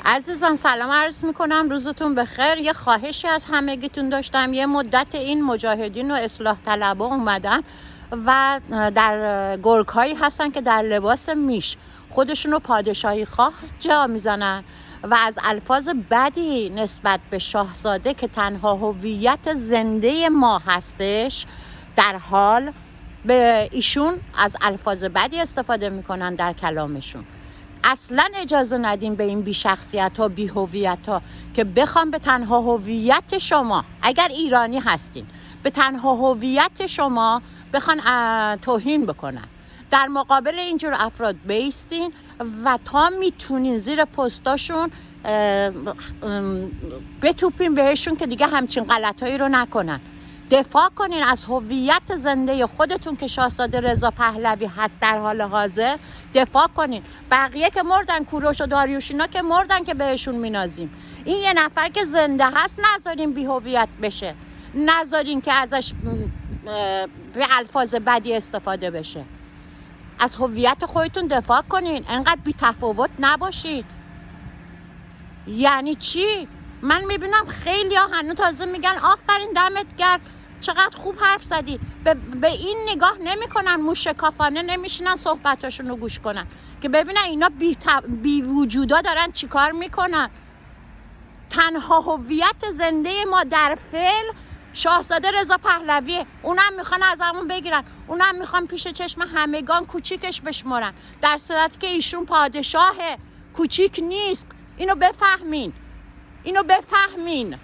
عزیزان سلام عرض میکنم، روزتون بخیر. یه خواهشی از همگیتون داشتم. یه مدت این مجاهدین و اصلاح طلبا اومدن و در گرگ هایی هستن که در لباس میش خودشونو پادشاهی خواه جا میزنن و از الفاظ بدی نسبت به شاهزاده که تنها هویت زنده ما هستش در حال به ایشون از الفاظ بدی استفاده میکنن در کلامشون. اصلا اجازه ندیم به این بی شخصیت ها، بی هویت ها که بخوام به تنها هویت شما، اگر ایرانی هستین، به تنها هویت شما بخوان توهین بکنن. در مقابل اینجور افراد بیستین و تا میتونین زیر پستاشون بتوپین بهشون که دیگه همچین غلطایی رو نکنن. دفاع کنین از هویت زنده خودتون که شاهزاده رضا پهلوی هست در حال حاضر. دفاع کنین. بقیه که مردن، کوروش و داریوش اینا که مردن که بهشون مینازیم. این یه نفر که زنده هست نذارین بی هویت بشه، نذارین که ازش به الفاظ بدی استفاده بشه. از هویت خودتون دفاع کنین، انقدر بی تفاوت نباشین. یعنی چی؟ من میبینم خیلی ها هنوز تازه میگن آفرین دمت گرم، چقدر خوب حرف زدی. به این نگاه نمیکنن، موشکافانه نمیشینن صحبتاشون رو گوش کنن که ببینن اینا بی وجودا دارن چیکار میکنن. تنها هویت زنده ما در فعل شاهزاده رضا پهلویه. اونم میخوان از همون بگیرن، اونم میخوان پیش چشم همگان کوچیکش بشمارن، در صورتی که ایشون پادشاهه، کوچیک نیست. اینو بفهمین.